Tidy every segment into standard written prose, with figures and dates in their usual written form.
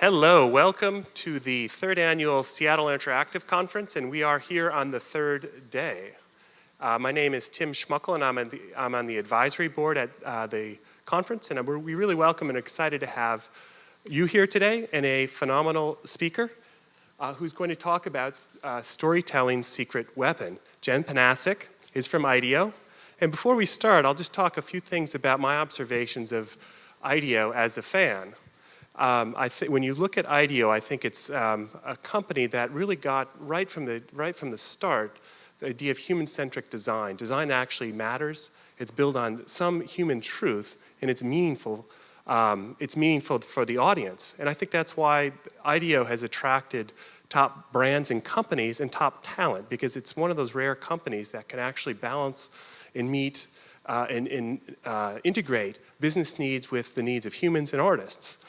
Hello, welcome to the third annual Seattle Interactive Conference, and we are here on the third day. My name is Tim Schmuckel, and I'm on the advisory board at the conference, and we really welcome and excited to have you here today and a phenomenal speaker who's going to talk about storytelling's secret weapon. Jen Panasik is from IDEO, and before we start, I'll just talk a few things about my observations of IDEO as a fan. When you look at IDEO, I think it's a company that really got right from the start the idea of human-centric design. Design actually matters. It's built on some human truth, and it's meaningful. It's meaningful for the audience, and I think that's why IDEO has attracted top brands and companies and top talent, because it's one of those rare companies that can actually balance and meet and integrate business needs with the needs of humans and artists.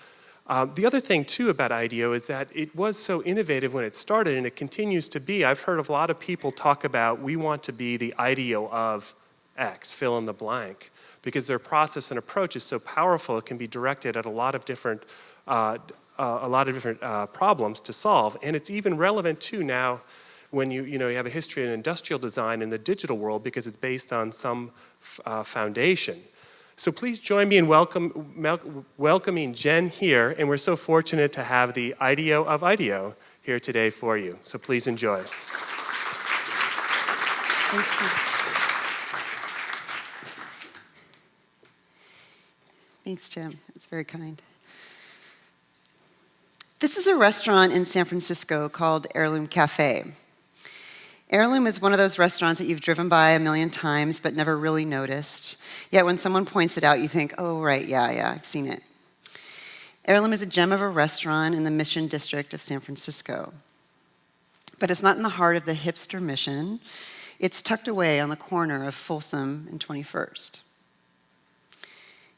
The other thing, too, about IDEO is that it was so innovative when it started, and it continues to be. I've heard of a lot of people talk about, we want to be the IDEO of X, fill in the blank, because their process and approach is so powerful, it can be directed at a lot of different problems to solve. And it's even relevant, too, now when you have a history in industrial design in the digital world, because it's based on some foundation. So please join me in welcoming Jen here, and we're so fortunate to have the IDEO of IDEO here today for you. So please enjoy. Thanks, Tim. Thanks, Tim. It's very kind. This is a restaurant in San Francisco called Heirloom Cafe. Heirloom is one of those restaurants that you've driven by a million times but never really noticed. Yet when someone points it out, you think, oh, right, yeah, I've seen it. Heirloom is a gem of a restaurant in the Mission District of San Francisco. But it's not in the heart of the hipster Mission. It's tucked away on the corner of Folsom and 21st.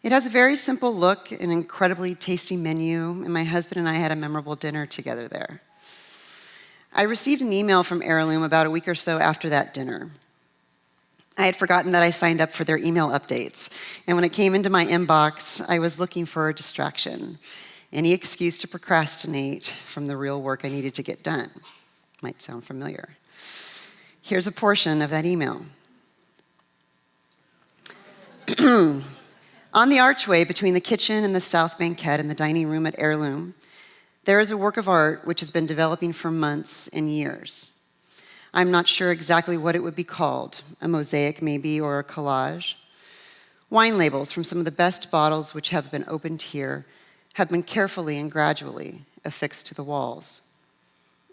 It has a very simple look, an incredibly tasty menu, and my husband and I had a memorable dinner together there. I received an email from Heirloom about a week or so after that dinner. I had forgotten that I signed up for their email updates, and when it came into my inbox, I was looking for a distraction, any excuse to procrastinate from the real work I needed to get done. Might sound familiar. Here's a portion of that email. On the archway between the kitchen and the south banquette and the dining room at Heirloom, there is a work of art which has been developing for months and years. I'm not sure exactly what it would be called, a mosaic maybe, or a collage. Wine labels from some of the best bottles which have been opened here have been carefully and gradually affixed to the walls.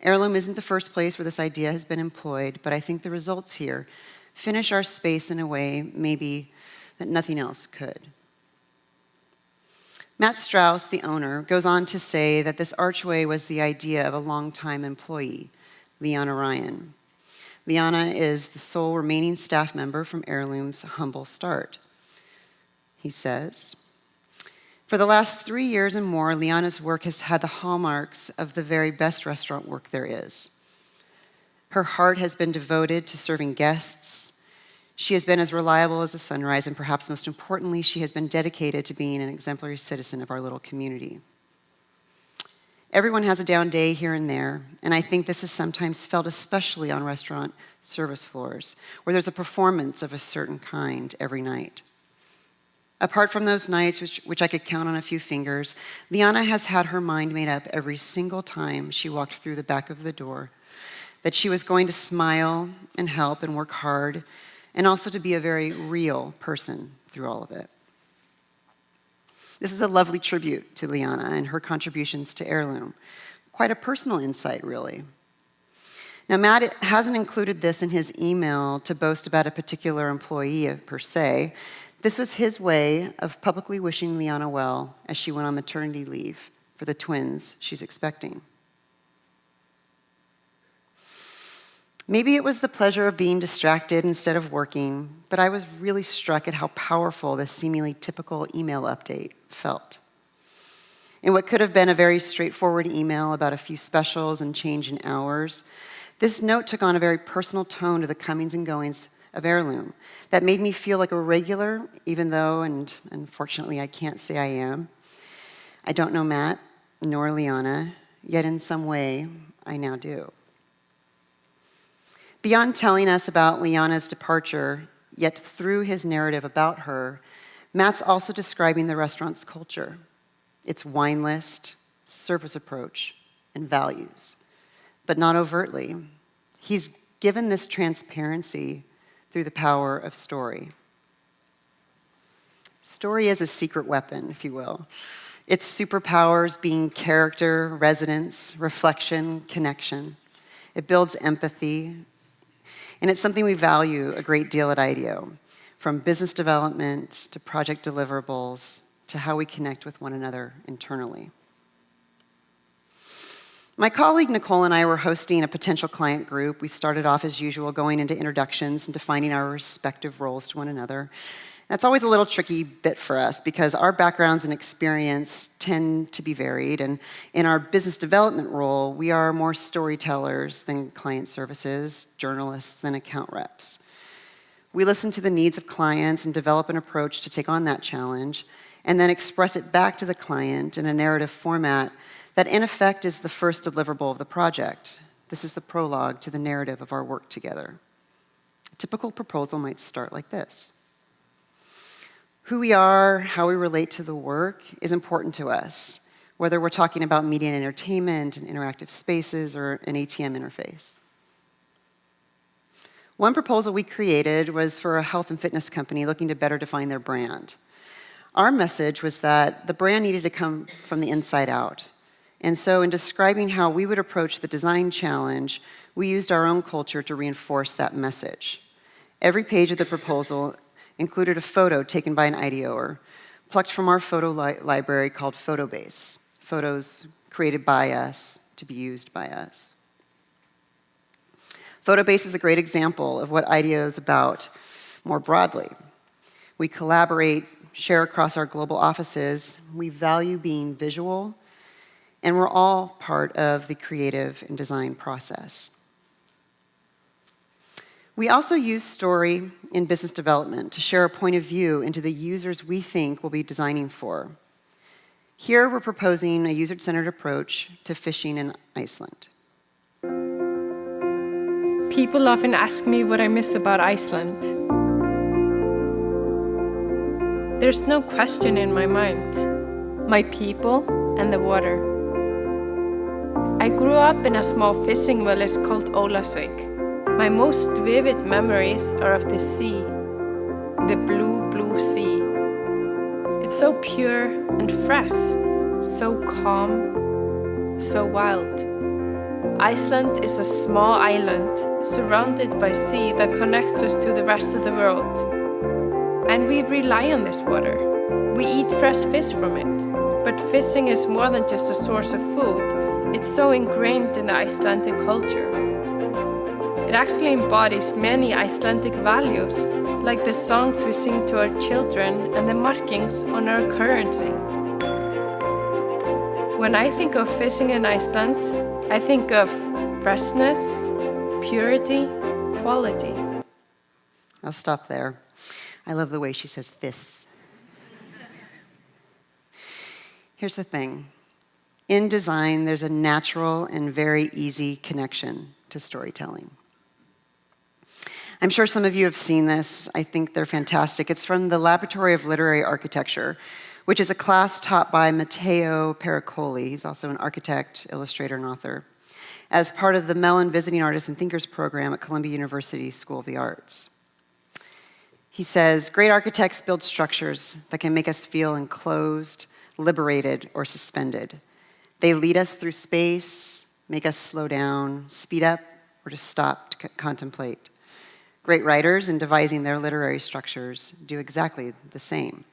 Heirloom isn't the first place where this idea has been employed, but I think the results here finish our space in a way maybe that nothing else could. Matt Strauss, the owner, goes on to say that this archway was the idea of a longtime employee, Liana Ryan. Liana is the sole remaining staff member from Heirloom's humble start. He says, for the last 3 years and more, Liana's work has had the hallmarks of the very best restaurant work there is. Her heart has been devoted to serving guests. She has been as reliable as the sunrise, and perhaps most importantly, she has been dedicated to being an exemplary citizen of our little community. Everyone has a down day here and there, and I think this is sometimes felt especially on restaurant service floors, where there's a performance of a certain kind every night. Apart from those nights, which I could count on a few fingers, Liana has had her mind made up every single time she walked through the back of the door, that she was going to smile and help and work hard, and also to be a very real person through all of it. This is a lovely tribute to Liana and her contributions to Heirloom. Quite a personal insight, really. Now, Matt hasn't included this in his email to boast about a particular employee per se. This was his way of publicly wishing Liana well as she went on maternity leave for the twins she's expecting. Maybe it was the pleasure of being distracted instead of working, but I was really struck at how powerful this seemingly typical email update felt. In what could have been a very straightforward email about a few specials and change in hours, this note took on a very personal tone to the comings and goings of Heirloom that made me feel like a regular, even though, and unfortunately I can't say I am. I don't know Matt, nor Liana, yet in some way, I now do. Beyond telling us about Liana's departure, yet through his narrative about her, Matt's also describing the restaurant's culture, its wine list, service approach, and values, but not overtly. He's given this transparency through the power of story. Story is a secret weapon, if you will. Its superpowers being character, resonance, reflection, connection. It builds empathy, and it's something we value a great deal at IDEO, from business development to project deliverables to how we connect with one another internally. My colleague Nicole and I were hosting a potential client group. We started off as usual, going into introductions and defining our respective roles to one another. That's always a little tricky bit for us because our backgrounds and experience tend to be varied, and in our business development role, we are more storytellers than client services, journalists than account reps. We listen to the needs of clients and develop an approach to take on that challenge, and then express it back to the client in a narrative format that in effect is the first deliverable of the project. This is the prologue to the narrative of our work together. A typical proposal might start like this. Who we are, how we relate to the work is important to us, whether we're talking about media and entertainment and interactive spaces or an ATM interface. One proposal we created was for a health and fitness company looking to better define their brand. Our message was that the brand needed to come from the inside out. And so in describing how we would approach the design challenge, we used our own culture to reinforce that message. Every page of the proposal included a photo taken by an IDEOer, plucked from our photo library called Photobase, photos created by us to be used by us. Photobase is a great example of what IDEO is about more broadly. We collaborate, share across our global offices, we value being visual, and we're all part of the creative and design process. We also use story in business development to share a point of view into the users we think we'll be designing for. Here, we're proposing a user-centered approach to fishing in Iceland. People often ask me what I miss about Iceland. There's no question in my mind. My people and the water. I grew up in a small fishing village called Ólafsvík. My most vivid memories are of the sea, the blue, blue sea. It's so pure and fresh, so calm, so wild. Iceland is a small island surrounded by sea that connects us to the rest of the world. And we rely on this water. We eat fresh fish from it. But fishing is more than just a source of food. It's so ingrained in the Icelandic culture. It actually embodies many Icelandic values, like the songs we sing to our children and the markings on our currency. When I think of fishing in Iceland, I think of freshness, purity, quality. I'll stop there. I love the way she says "fis." Here's the thing. In design, there's a natural and very easy connection to storytelling. I'm sure some of you have seen this. I think they're fantastic. It's from the Laboratory of Literary Architecture, which is a class taught by Matteo Pericoli. He's also an architect, illustrator, and author, as part of the Mellon Visiting Artists and Thinkers program at Columbia University School of the Arts. He says, great architects build structures that can make us feel enclosed, liberated, or suspended. They lead us through space, make us slow down, speed up, or to stop to contemplate. Great writers, in devising their literary structures, do exactly the same.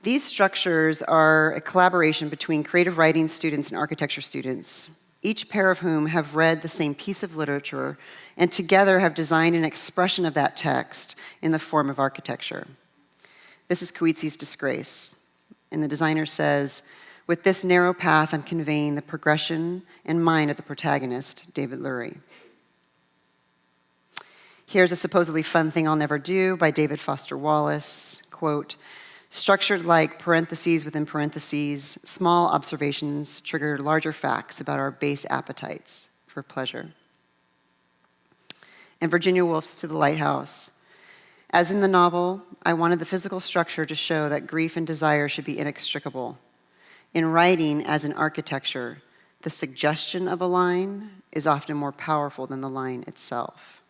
These structures are a collaboration between creative writing students and architecture students, each pair of whom have read the same piece of literature and together have designed an expression of that text in the form of architecture. This is Coetzee's Disgrace, and the designer says, with this narrow path, I'm conveying the progression and mind of the protagonist, David Lurie. Here's a supposedly fun thing I'll never do by David Foster Wallace, quote, Structured like parentheses within parentheses, small observations trigger larger facts about our base appetites for pleasure. And Virginia Woolf's To the Lighthouse. As in the novel, I wanted the physical structure to show that grief and desire should be inextricable. In writing, as in architecture, the suggestion of a line is often more powerful than the line itself.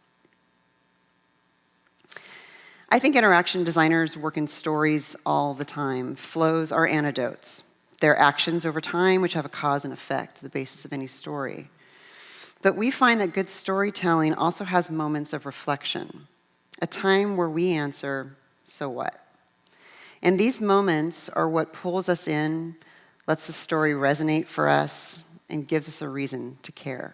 I think interaction designers work in stories all the time. Flows are anecdotes. They're actions over time which have a cause and effect, the basis of any story. But we find that good storytelling also has moments of reflection, a time where we answer, so what? And these moments are what pulls us in, lets the story resonate for us, and gives us a reason to care.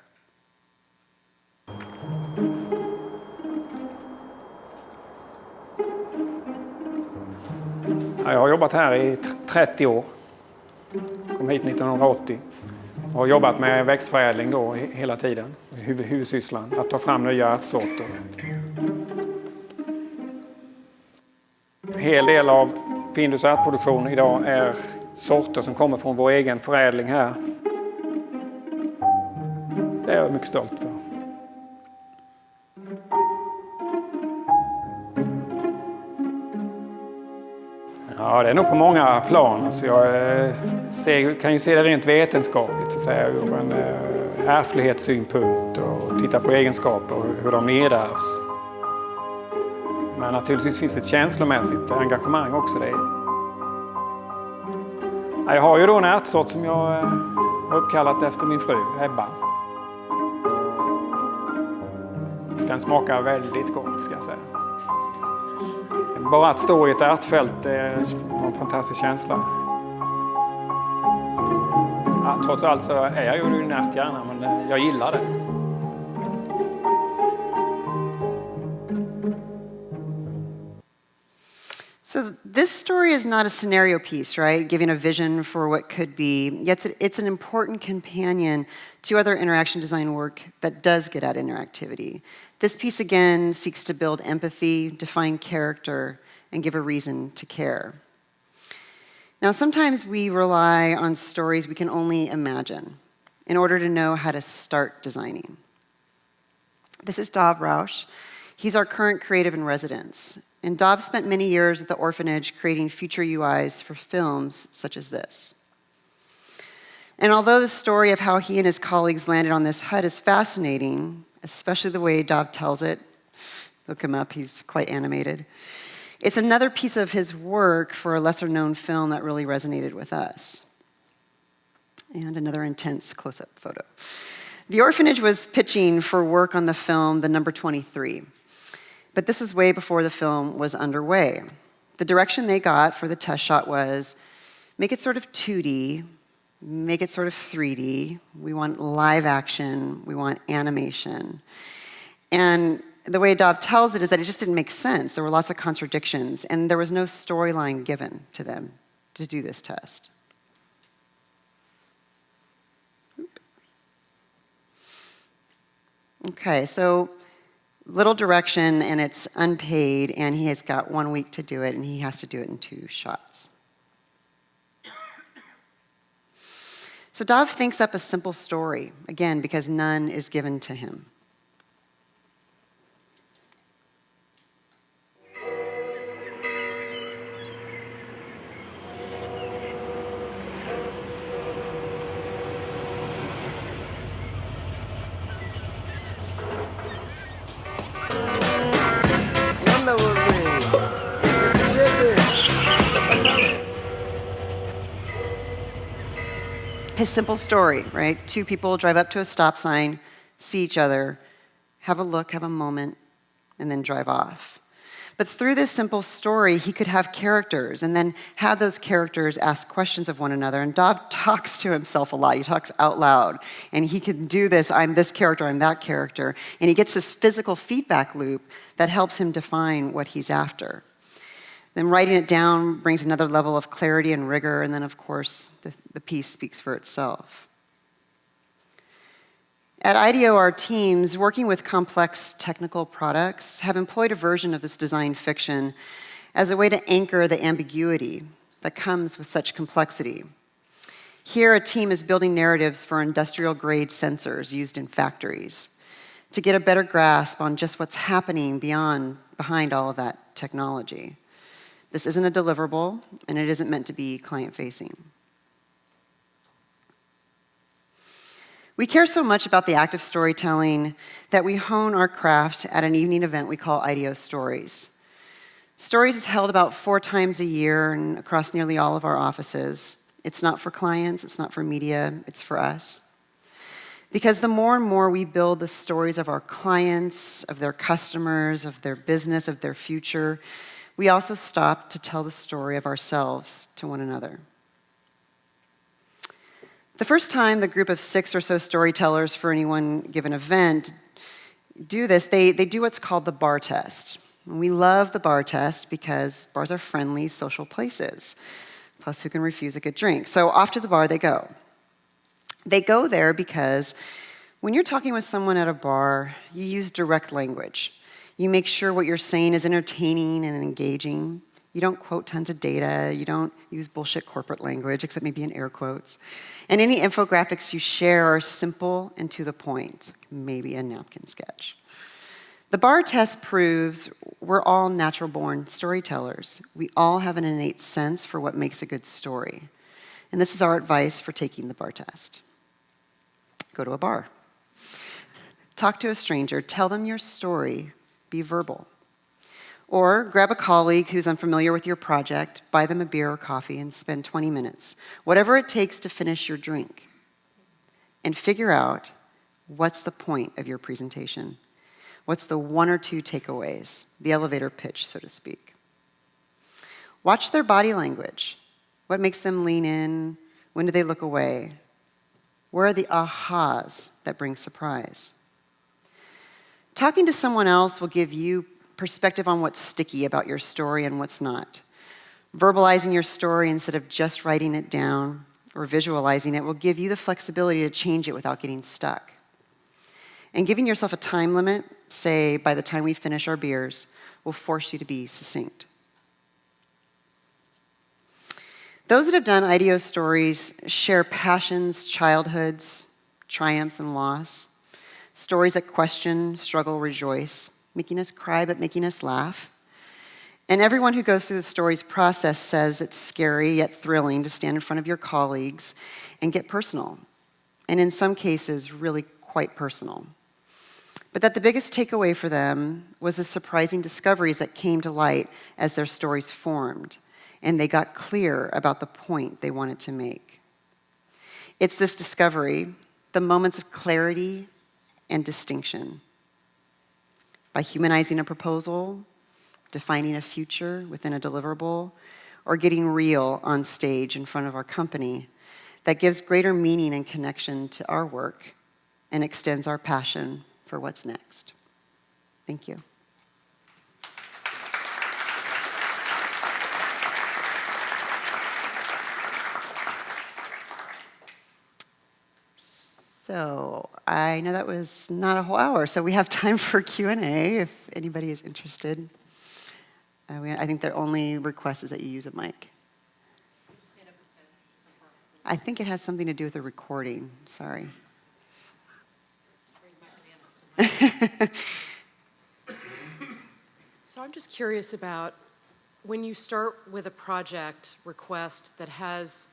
Jag har jobbat här i 30 år. Kom hit 1980. Och har jobbat med växtförädling då hela tiden. Huvudsysslan, att ta fram nya ärtsorter. En hel del av Findus ärtproduktion idag är sorter som kommer från vår egen förädling här. Det är jag mycket stolt för. Ja, det är nog på många plan. Alltså jag kan ju se det rent vetenskapligt, så att säga, ur en ärftlighetssynpunkt och titta på egenskaper och hur de nedärvs. Men naturligtvis finns det ett känslomässigt engagemang också. Jag har ju då en ärtsort som jag har uppkallat efter min fru, Ebba. Den smakar väldigt gott, ska jag säga. Bara att stå i ett ärtfält är en fantastisk känsla. Ja, trots allt så är jag ju en ärthjärna, men jag gillar det. So this story is not a scenario piece, right? Giving a vision for what could be. Yet it's an important companion to other interaction design work that does get at interactivity. This piece, again, seeks to build empathy, define character, and give a reason to care. Now, sometimes we rely on stories we can only imagine in order to know how to start designing. This is Dov Rausch. He's our current creative in residence. And Dov spent many years at the orphanage creating future UIs for films such as this. And although the story of how he and his colleagues landed on this hut is fascinating, especially the way Dov tells it, look him up, he's quite animated, it's another piece of his work for a lesser-known film that really resonated with us. And another intense close-up photo. The orphanage was pitching for work on the film The Number 23. But this was way before the film was underway. The direction they got for the test shot was, make it sort of 2D, make it sort of 3D, we want live action, we want animation. And the way Dov tells it is that it just didn't make sense. There were lots of contradictions, and there was no storyline given to them to do this test. Okay, so little direction, and it's unpaid, and he has got 1 week to do it, and he has to do it in 2 shots. So Dov thinks up a simple story, again, because none is given to him. His simple story, right? 2 people drive up to a stop sign, see each other, have a look, have a moment, and then drive off. But through this simple story, he could have characters and then have those characters ask questions of one another. And Dov talks to himself a lot. He talks out loud. And he can do this, I'm this character, I'm that character. And he gets this physical feedback loop that helps him define what he's after. Then writing it down brings another level of clarity and rigor, and then, of course, the piece speaks for itself. At IDEO, our teams, working with complex technical products, have employed a version of this design fiction as a way to anchor the ambiguity that comes with such complexity. Here, a team is building narratives for industrial-grade sensors used in factories to get a better grasp on just what's happening behind all of that technology. This isn't a deliverable, and it isn't meant to be client-facing. We care so much about the act of storytelling that we hone our craft at an evening event we call IDEO Stories. Stories is held about 4 times a year and across nearly all of our offices. It's not for clients, it's not for media, it's for us. Because the more and more we build the stories of our clients, of their customers, of their business, of their future, we also stop to tell the story of ourselves to one another. The first time the group of 6 or so storytellers for any one given event do this, they do what's called the bar test. And we love the bar test because bars are friendly social places. Plus, who can refuse a good drink? So off to the bar they go. They go there because when you're talking with someone at a bar, you use direct language. You make sure what you're saying is entertaining and engaging. You don't quote tons of data. You don't use bullshit corporate language, except maybe in air quotes. And any infographics you share are simple and to the point, maybe a napkin sketch. The bar test proves we're all natural-born storytellers. We all have an innate sense for what makes a good story. And this is our advice for taking the bar test. Go to a bar. Talk to a stranger. Tell them your story. Be verbal. Or grab a colleague who's unfamiliar with your project, buy them a beer or coffee, and spend 20 minutes, whatever it takes to finish your drink, and figure out what's the point of your presentation. What's the 1 or 2 takeaways, the elevator pitch, so to speak. Watch their body language. What makes them lean in? When do they look away? Where are the ahas that bring surprise? Talking to someone else will give you perspective on what's sticky about your story and what's not. Verbalizing your story instead of just writing it down or visualizing it will give you the flexibility to change it without getting stuck. And giving yourself a time limit, say by the time we finish our beers, will force you to be succinct. Those that have done IDEO stories share passions, childhoods, triumphs, and loss. Stories that question, struggle, rejoice, making us cry but making us laugh. And everyone who goes through the stories process says it's scary yet thrilling to stand in front of your colleagues and get personal. And in some cases, really quite personal. But that the biggest takeaway for them was the surprising discoveries that came to light as their stories formed, and they got clear about the point they wanted to make. It's this discovery, the moments of clarity and distinction. By humanizing a proposal, defining a future within a deliverable, or getting real on stage in front of our company, that gives greater meaning and connection to our work and extends our passion for what's next. Thank you. So I know that was not a whole hour, so we have time for Q&A if anybody is interested. I think the only request is that you use a mic. I think it has something to do with the recording. Sorry. So I'm just curious about when you start with a project request that has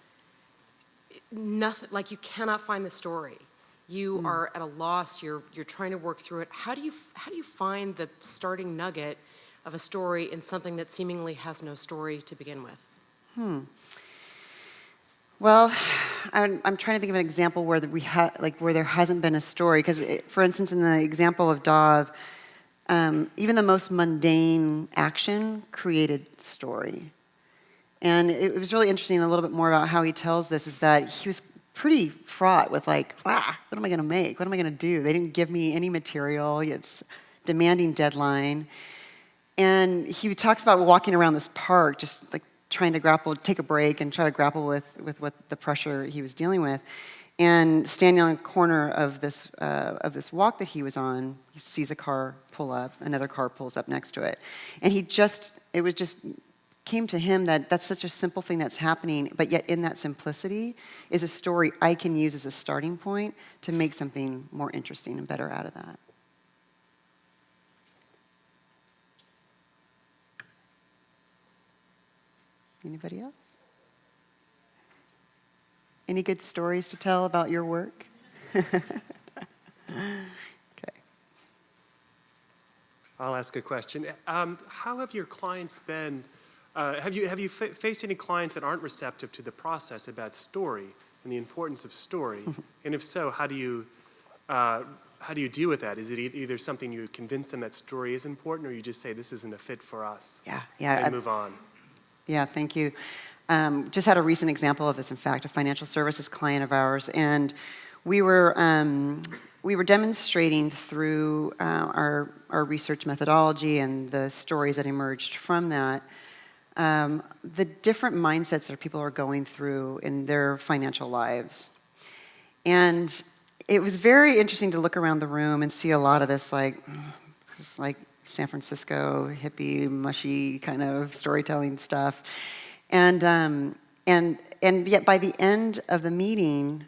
nothing, like you cannot find the story. You are at a loss, you're trying to work through it. How do you find the starting nugget of a story in something that seemingly has no story to begin with? Well, I'm trying to think of an example where where there hasn't been a story. Because, for instance, in the example of Dov, even the most mundane action created story. And it was really interesting. A little bit more about how he tells this is that he was pretty fraught with what am I going to make? What am I going to do? They didn't give me any material. It's demanding deadline. And he talks about walking around this park, just like trying to take a break and try to grapple with what the pressure he was dealing with. And standing on a corner of this walk that he was on, he sees a car pull up, another car pulls up next to it. And it was just came to him that that's such a simple thing that's happening, but yet in that simplicity is a story I can use as a starting point to make something more interesting and better out of that. Anybody else? Any good stories to tell about your work? Okay. I'll ask a question. How have your clients been? Have you faced any clients that aren't receptive to the process about story and the importance of story? And if so, how do you deal with that? Is it either something you convince them that story is important, or you just say this isn't a fit for us? Yeah. And move on. Yeah, thank you. Just had a recent example of this, in fact, a financial services client of ours, and we were demonstrating through our research methodology and the stories that emerged from that, the different mindsets that people are going through in their financial lives. And it was very interesting to look around the room and see a lot of this like San Francisco hippie, mushy kind of storytelling stuff. And yet by the end of the meeting,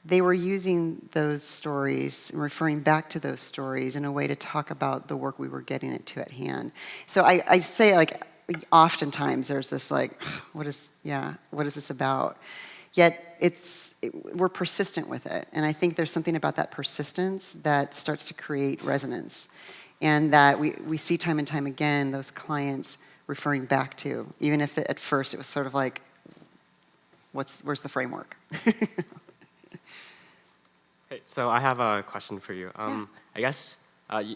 they were using those stories and referring back to those stories in a way to talk about the work we were getting it to at hand. So I say, like, oftentimes there's this like, what is this about? Yet we're persistent with it. And I think there's something about that persistence that starts to create resonance. And that we see time and time again those clients referring back to, even if at first it was sort of like, where's the framework? Hey, so I have a question for you. I guess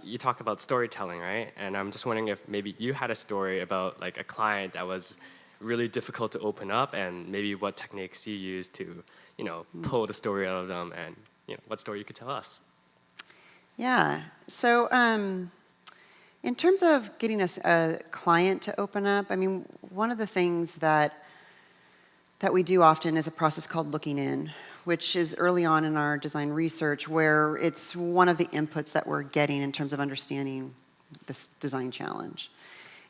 you talk about storytelling, right? And I'm just wondering if maybe you had a story about like a client that was really difficult to open up, and maybe what techniques you used to, pull the story out of them, and what story you could tell us. Yeah. So in terms of getting a client to open up, I mean, one of the things that we do often is a process called looking in, which is early on in our design research, where it's one of the inputs that we're getting in terms of understanding this design challenge.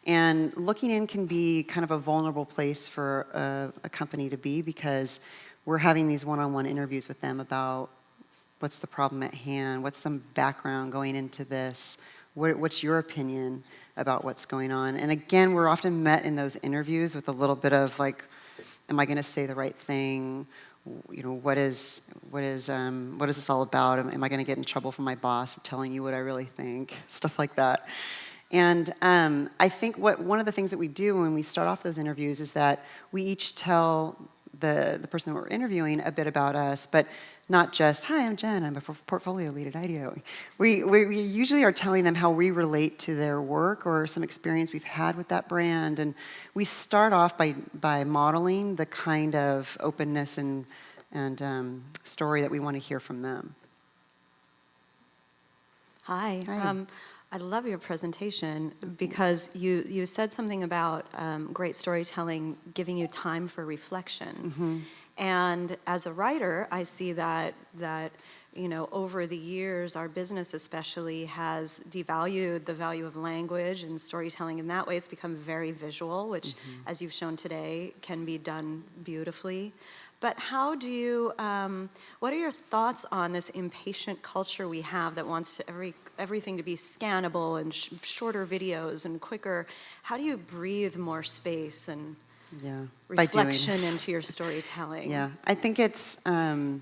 And looking in can be kind of a vulnerable place for a company to be, because we're having these one-on-one interviews with them about what's the problem at hand, what's some background going into this, what's your opinion about what's going on. And again, we're often met in those interviews with a little bit of like, am I going to say the right thing? What is this all about? Am I going to get in trouble from my boss for telling you what I really think? Stuff like that. And I think one of the things that we do when we start off those interviews is that we each tell the person that we're interviewing a bit about us, but not just, hi, I'm Jen, I'm a portfolio lead at IDEO. We usually are telling them how we relate to their work or some experience we've had with that brand. And we start off by modeling the kind of openness and story that we want to hear from them. Hi. Hi. I love your presentation because you said something about great storytelling giving you time for reflection. Mm-hmm. And as a writer, I see that over the years, our business especially has devalued the value of language and storytelling in that way. It's become very visual, which, as you've shown today, can be done beautifully. But how do you, what are your thoughts on this impatient culture we have that wants to everything to be scannable and shorter videos and quicker? How do you breathe more space and reflection into your storytelling? Yeah, I think it's that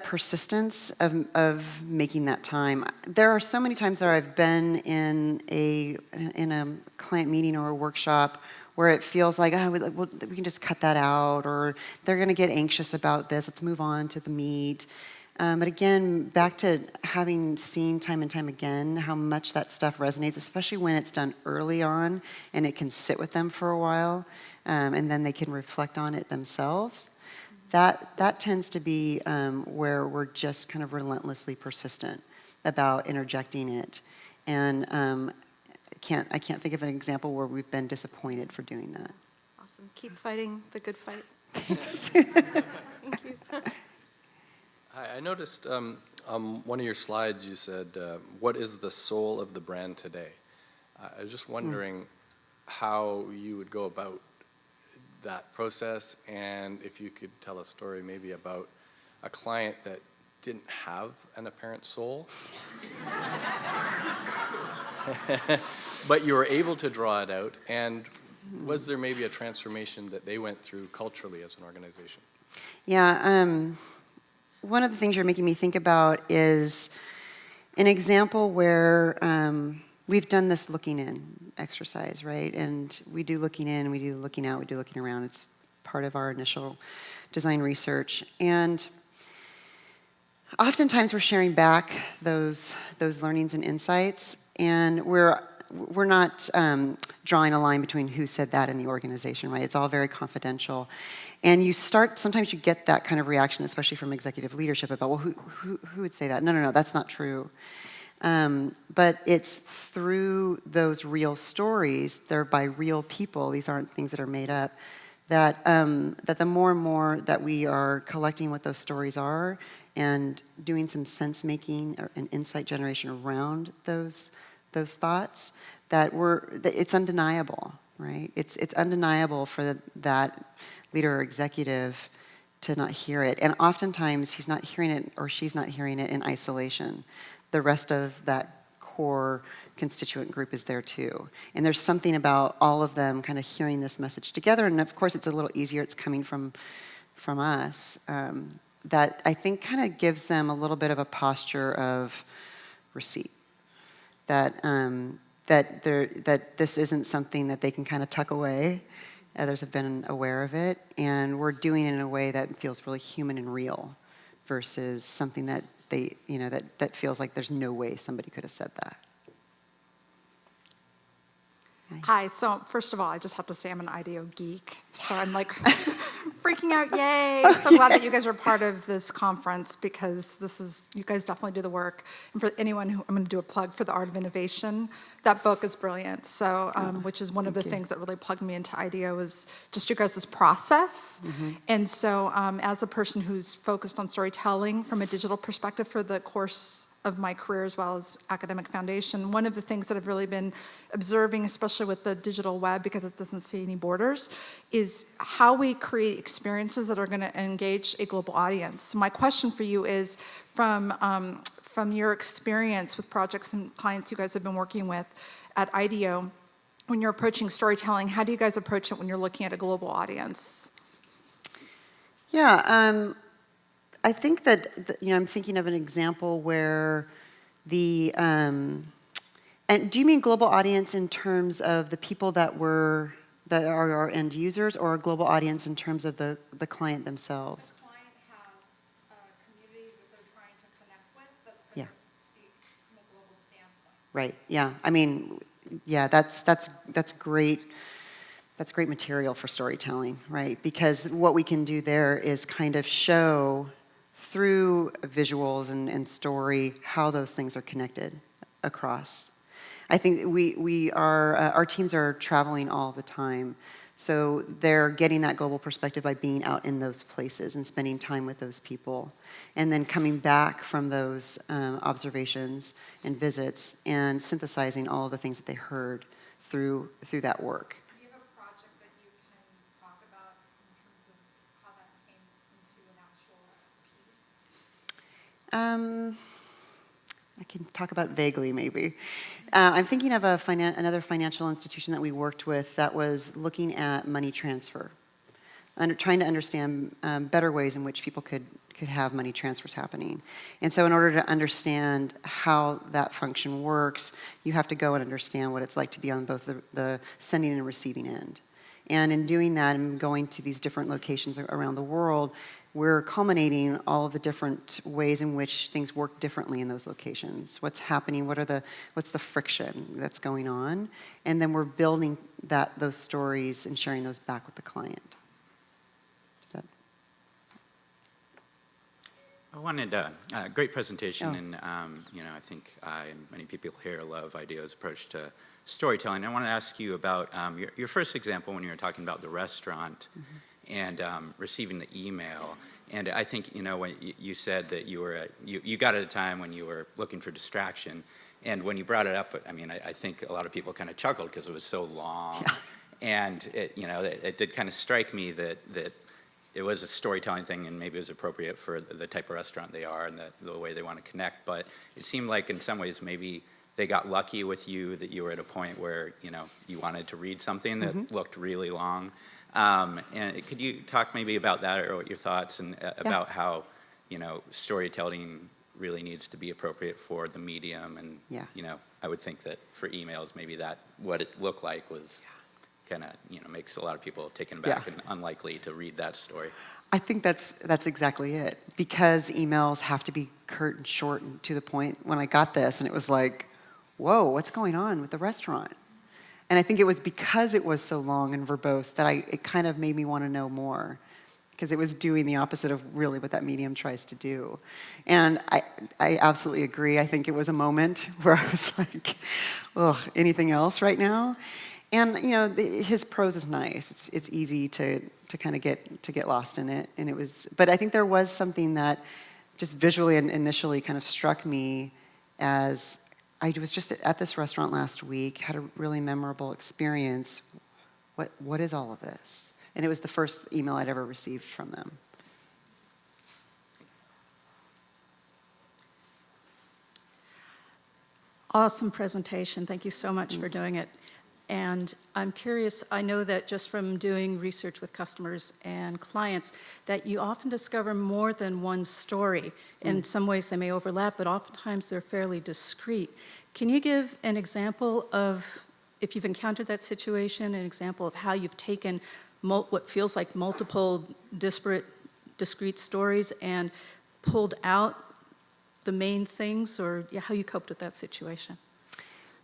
persistence of making that time. There are so many times that I've been in a client meeting or a workshop where it feels like, we can just cut that out, or they're going to get anxious about this, let's move on to the meat. But again, back to having seen time and time again how much that stuff resonates, especially when it's done early on and it can sit with them for a while, and then they can reflect on it themselves. That tends to be where we're just kind of relentlessly persistent about interjecting it. And I can't think of an example where we've been disappointed for doing that. Awesome. Keep fighting the good fight. Thank you. I noticed on one of your slides you said, what is the soul of the brand today? I was just wondering, how you would go about that process, and if you could tell a story maybe about a client that didn't have an apparent soul, but you were able to draw it out, and was there maybe a transformation that they went through culturally as an organization? Yeah, one of the things you're making me think about is an example where we've done this looking in exercise, right? And we do looking in, we do looking out, we do looking around. It's part of our initial design research. And oftentimes we're sharing back those learnings and insights, and we're not drawing a line between who said that in the organization, right? It's all very confidential. And sometimes you get that kind of reaction, especially from executive leadership, about, well, who would say that? No, that's not true. But it's through those real stories, they're by real people, these aren't things that are made up, that the more and more that we are collecting what those stories are and doing some sense making and insight generation around those thoughts, that it's undeniable, right? It's undeniable for that leader or executive to not hear it. And oftentimes he's not hearing it or she's not hearing it in isolation. The rest of that core constituent group is there too. And there's something about all of them kind of hearing this message together. And of course it's a little easier, it's coming from us, that I think kind of gives them a little bit of a posture of receipt. That this isn't something that they can kind of tuck away. Others have been aware of it, and we're doing it in a way that feels really human and real, versus something that that feels like there's no way somebody could have said that. Hi, so first of all, I just have to say I'm an IDEO geek, so I'm like freaking out, yay! So glad that you guys are part of this conference, because you guys definitely do the work. And for anyone I'm going to do a plug for The Art of Innovation. That book is brilliant, so which is one of the things that really plugged me into IDEO is just your guys' process. Mm-hmm. And so as a person who's focused on storytelling from a digital perspective for the course of my career as well as academic foundation, one of the things that I've really been observing, especially with the digital web, because it doesn't see any borders, is how we create experiences that are going to engage a global audience. So my question for you is, from your experience with projects and clients you guys have been working with at IDEO, when you're approaching storytelling, how do you guys approach it when you're looking at a global audience? Yeah, I think that, I'm thinking of an example where and do you mean global audience in terms of the people that are our end users, or a global audience in terms of the client themselves? The client has a community that they're trying to connect with that's Yeah. from a global standpoint. Right, yeah. I mean, yeah, that's great. That's great material for storytelling, right? Because what we can do there is kind of show through visuals and story how those things are connected across. I think our teams are traveling all the time, so they're getting that global perspective by being out in those places and spending time with those people, and then coming back from those observations and visits and synthesizing all the things that they heard through that work. Do you have a project that you can talk about in terms of how that came into an actual piece? I can talk about vaguely, maybe. I'm thinking of another financial institution that we worked with that was looking at money transfer, trying to understand better ways in which people could have money transfers happening. And so in order to understand how that function works, you have to go and understand what it's like to be on both the sending and receiving end. And in doing that and going to these different locations around the world, we're culminating all of the different ways in which things work differently in those locations. What's happening, what's the friction that's going on, and then we're building those stories and sharing those back with the client. I wanted great presentation, and I think I and many people here love IDEO's approach to storytelling. I want to ask you about your first example when you were talking about the restaurant and receiving the email. And I think when you said that you got at a time when you were looking for distraction, And when you brought it up, I mean, I think a lot of people kind of chuckled because it was so long. Yeah. And it did kind of strike me that it was a storytelling thing, and maybe it was appropriate for the type of restaurant they are and the way they want to connect. But it seemed like in some ways maybe they got lucky with you, that you were at a point where you wanted to read something that looked really long. And could you talk maybe about that, or what your thoughts and about how storytelling really needs to be appropriate for the medium? And I would think that for emails, maybe that what it looked like was kind of makes a lot of people taken back and unlikely to read that story. I think that's exactly it, because emails have to be curt and short and to the point. When I got this, and it was like, whoa, what's going on with the restaurant? And I think it was because it was so long and verbose that it kind of made me want to know more, because it was doing the opposite of really what that medium tries to do. And I absolutely agree. I think it was a moment where I was like, ugh, anything else right now? And his prose is nice. It's easy to kind of get lost in it. And it was, but I think there was something that just visually and initially kind of struck me as I was just at this restaurant last week, had a really memorable experience. What is all of this? And it was the first email I'd ever received from them. Awesome presentation. Thank you so much for doing it. And I'm curious, I know that just from doing research with customers and clients, that you often discover more than one story. In some ways they may overlap, but oftentimes they're fairly discrete. Can you give an example of, if you've encountered that situation, an example of how you've taken what feels like multiple disparate, discrete stories and pulled out the main things, or how you coped with that situation?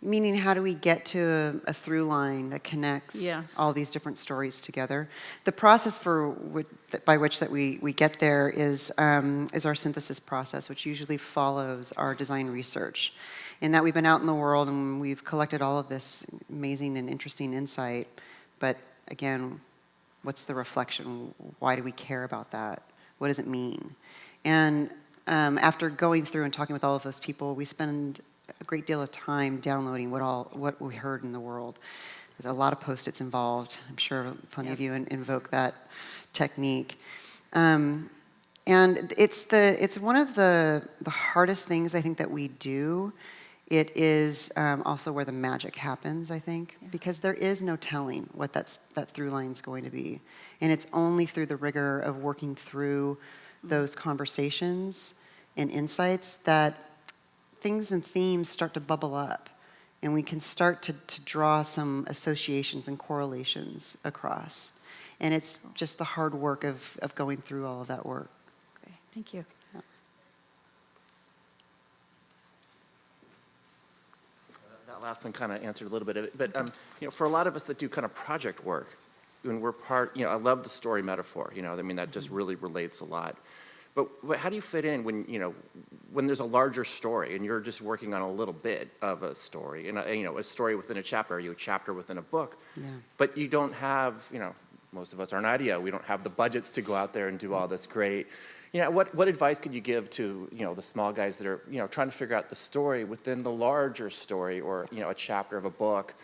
Meaning, how do we get to a through line that connects all these different stories together? The process by which that we get there is our synthesis process, which usually follows our design research. In that we've been out in the world and we've collected all of this amazing and interesting insight, but again, what's the reflection? Why do we care about that? What does it mean? And after going through and talking with all of those people, we spend a great deal of time downloading what we heard in the world. There's a lot of Post-its involved. I'm sure plenty of you invoke that technique. And it's one of the hardest things I think that we do. It is also where the magic happens, I think, because there is no telling what that through line is going to be. And it's only through the rigor of working through those conversations and insights that things and themes start to bubble up, and we can start to draw some associations and correlations across. And it's just the hard work of going through all of that work. Okay, thank you. Yeah. That last one kind of answered a little bit of it, but for a lot of us that do kind of project work, when we're I love the story metaphor. I mean, that just really relates a lot. But how do you fit in when there's a larger story and you're just working on a little bit of a story, and a story within a chapter, or a chapter within a book, but you don't have, most of us are in IDEO, we don't have the budgets to go out there and do all this great. What advice could you give to the small guys that are trying to figure out the story within the larger story, or a chapter of a book,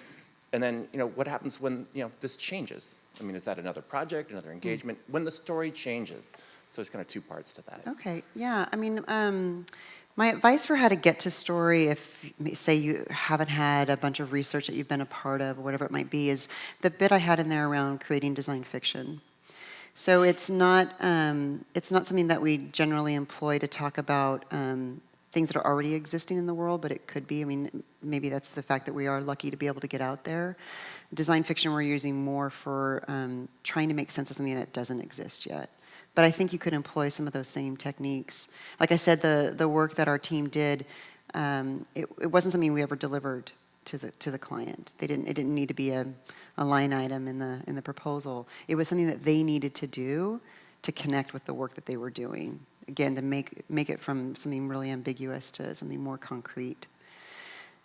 and then what happens when this changes? I mean, is that another project, another engagement? When the story changes. So there's kind of two parts to that. Okay, yeah. I mean, my advice for how to get to story, if, say, you haven't had a bunch of research that you've been a part of, or whatever it might be, is the bit I had in there around creating design fiction. So it's not something that we generally employ to talk about things that are already existing in the world, but it could be. I mean, maybe that's the fact that we are lucky to be able to get out there. Design fiction we're using more for trying to make sense of something that doesn't exist yet. But I think you could employ some of those same techniques. Like I said, the work that our team did, it wasn't something we ever delivered to the client. It didn't need to be a line item in the proposal. It was something that they needed to do to connect with the work that they were doing. Again, to make it from something really ambiguous to something more concrete.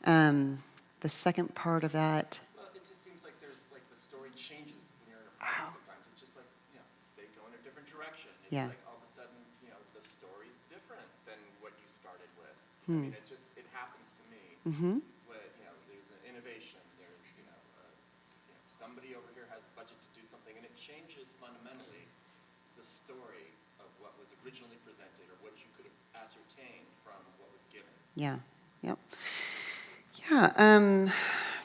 The second part of that. Well, it just seems like there's the story changes when you're in a project sometimes. It's just they go in a different direction. It's like all of a sudden, the story's different than what you started with. I mean, it happens to me. Mm-hmm. Where, there's an innovation, there's, somebody over here has budget to do something, and it changes fundamentally the story of what was originally presented or what you could have ascertained from what was given. Yeah, yep. Yeah, I'm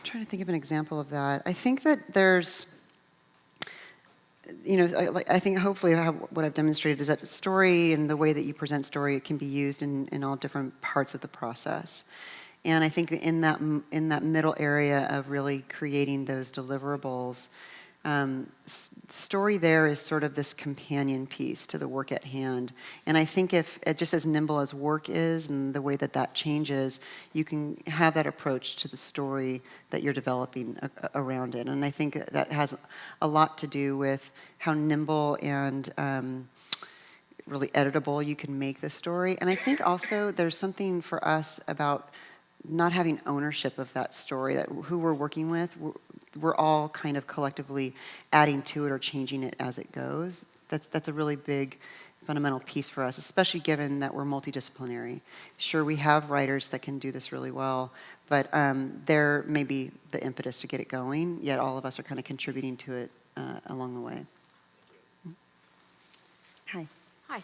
trying to think of an example of that. I think that there's, I think hopefully what I've demonstrated is that story and the way that you present story, it can be used in all different parts of the process. And I think in that middle area of really creating those deliverables, story there is sort of this companion piece to the work at hand. And I think if, just as nimble as work is and the way that that changes, you can have that approach to the story that you're developing around it. And I think that has a lot to do with how nimble and really editable you can make the story. And I think also there's something for us about not having ownership of that story, that who we're working with, we're all kind of collectively adding to it or changing it as it goes. That's a really big fundamental piece for us, especially given that we're multidisciplinary. Sure, we have writers that can do this really well, but they're maybe the impetus to get it going, yet all of us are kind of contributing to it along the way. Hi. Hi.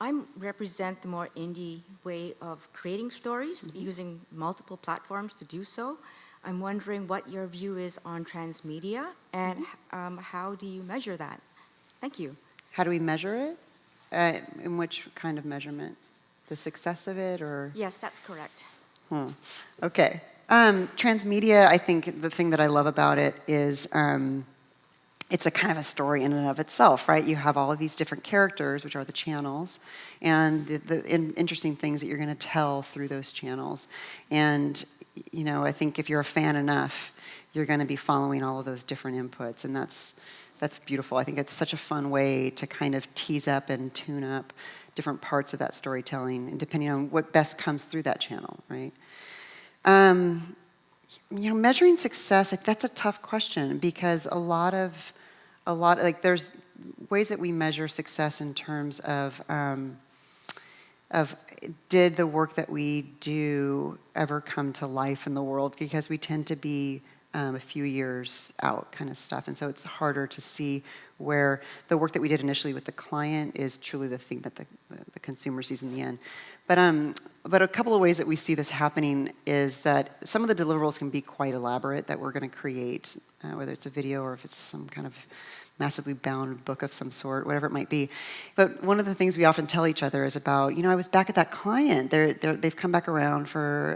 I represent the more indie way of creating stories, using multiple platforms to do so. I'm wondering what your view is on transmedia and how do you measure that? Thank you. How do we measure it? In which kind of measurement? The success of it, or? Yes, that's correct. Okay. Transmedia, I think the thing that I love about it is it's a kind of a story in and of itself, right? You have all of these different characters, which are the channels, and the interesting things that you're going to tell through those channels. And, I think if you're a fan enough, you're going to be following all of those different inputs, and that's beautiful. I think it's such a fun way to kind of tease up and tune up different parts of that storytelling, and depending on what best comes through that channel, right? Measuring success, that's a tough question, because a lot there's ways that we measure success in terms of did the work that we do ever come to life in the world, because we tend to be a few years out kind of stuff, and so it's harder to see where the work that we did initially with the client is truly the thing that the consumer sees in the end. But a couple of ways that we see this happening is that some of the deliverables can be quite elaborate that we're going to create, whether it's a video or if it's some kind of massively bound book of some sort, whatever it might be. But one of the things we often tell each other is about, I was back at that client. They've come back around for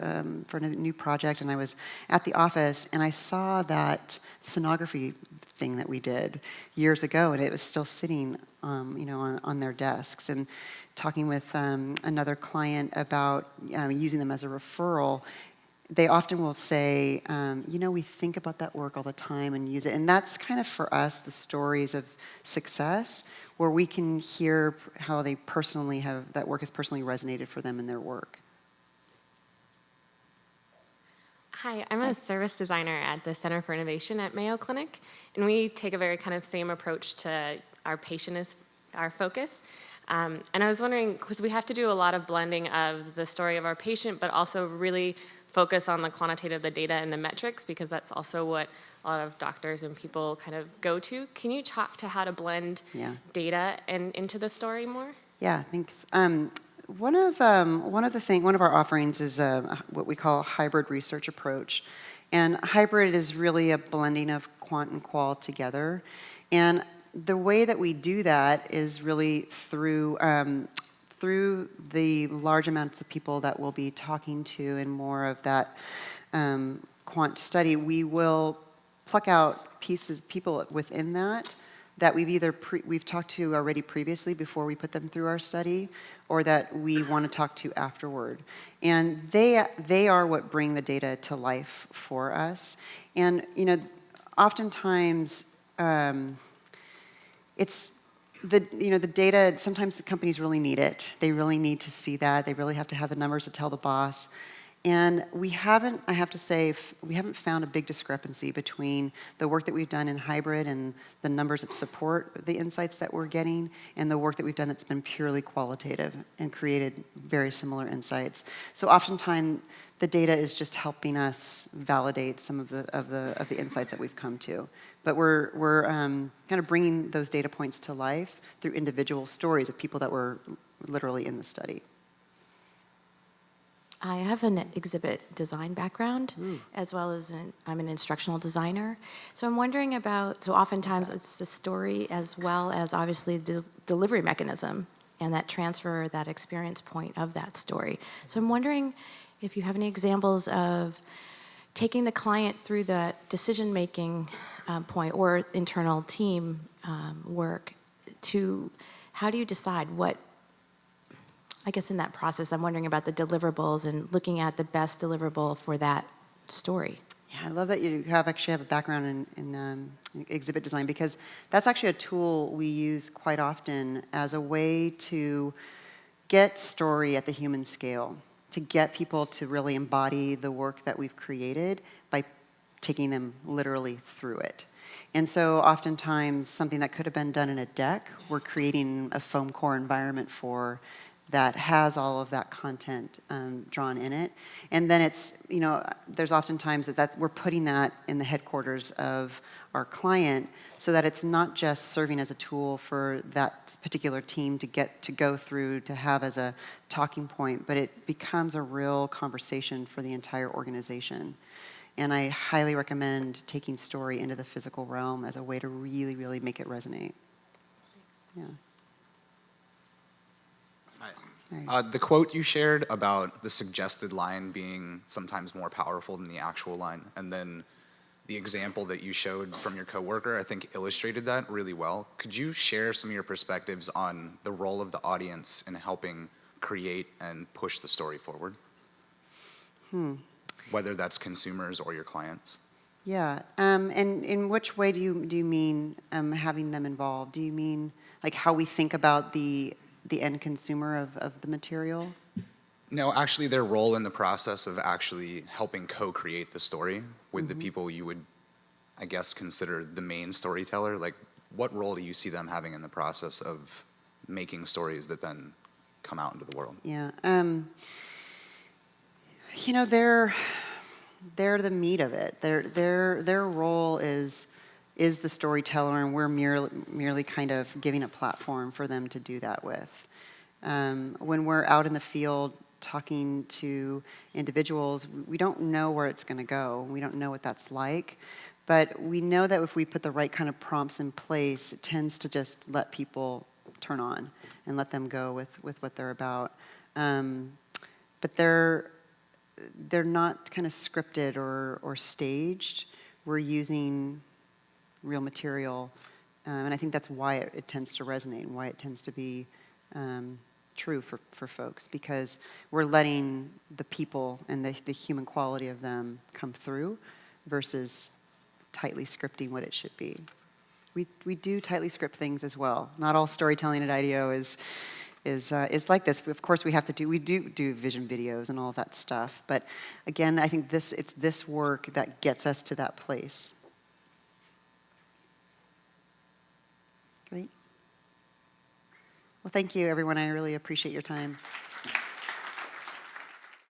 a new project, and I was at the office, and I saw that scenography thing that we did years ago, and it was still sitting, on their desks. And talking with another client about using them as a referral, they often will say, we think about that work all the time and use it. And that's kind of, for us, the stories of success, where we can hear how they personally that work has personally resonated for them in their work. Hi, I'm a service designer at the Center for Innovation at Mayo Clinic, and we take a very kind of same approach to our patient as our focus. And I was wondering, because we have to do a lot of blending of the story of our patient, but also really focus on the quantitative, the data and the metrics, because that's also what a lot of doctors and people kind of go to. Can you talk to how to blend data into the story more? Yeah, thanks. One of our offerings is what we call a hybrid research approach. And hybrid is really a blending of quant and qual together. And the way that we do that is really through the large amounts of people that we'll be talking to in more of that quant study. We will pluck out people within that we've talked to already previously before we put them through our study, or that we want to talk to afterward. And they are what bring the data to life for us. And oftentimes it's the data. Sometimes the companies really need it. They really need to see that. They really have to have the numbers to tell the boss. And we haven't, I have to say, we haven't found a big discrepancy between the work that we've done in hybrid and the numbers that support the insights that we're getting and the work that we've done that's been purely qualitative and created very similar insights. So oftentimes the data is just helping us validate some of the insights that we've come to. But we're kind of bringing those data points to life through individual stories of people that were literally in the study. I have an exhibit design background, as well as I'm an instructional designer. So I'm wondering about, so oftentimes it's the story as well as obviously the delivery mechanism and that transfer, that experience point of that story. So I'm wondering if you have any examples of taking the client through that decision-making point or internal team work to, how do you decide what, I guess in that process, I'm wondering about the deliverables and looking at the best deliverable for that story. Yeah, I love that you actually have a background in exhibit design, because that's actually a tool we use quite often as a way to get story at the human scale, to get people to really embody the work that we've created by taking them literally through it. And so oftentimes something that could have been done in a deck, we're creating a foam core environment for that has all of that content drawn in it. And then it's, you know, there's oftentimes that we're putting that in the headquarters of our client so that it's not just serving as a tool for that particular team to get to go through to have as a talking point, but it becomes a real conversation for the entire organization. And I highly recommend taking story into the physical realm as a way to really, really make it resonate. Yeah. The quote you shared about the suggested line being sometimes more powerful than the actual line, and then the example that you showed from your coworker, I think illustrated that really well. Could you share some of your perspectives on the role of the audience in helping create and push the story forward? Whether that's consumers or your clients. Yeah, and in which way do you mean having them involved? Do you mean like how we think about the end consumer of the material? No, actually their role in the process of actually helping co-create the story with the people you would, I guess, consider the main storyteller. Like, what role do you see them having in the process of making stories that then come out into the world? Yeah, you know, they're the meat of it. Their role is the storyteller, and we're merely kind of giving a platform for them to do that with. When we're out in the field talking to individuals, we don't know where it's going to go. We don't know what that's like. But we know that if we put the right kind of prompts in place, it tends to just let people turn on and let them go with what they're about. But they're not kind of scripted or staged. We're using real material, and I think that's why it tends to resonate and why it tends to be true for folks, because we're letting the people and the human quality of them come through versus tightly scripting what it should be. We do tightly script things as well. Not all storytelling at IDEO is like this. Of course, we do vision videos and all of that stuff. But again, I think it's this work that gets us to that place. Great. Well, thank you, everyone. I really appreciate your time.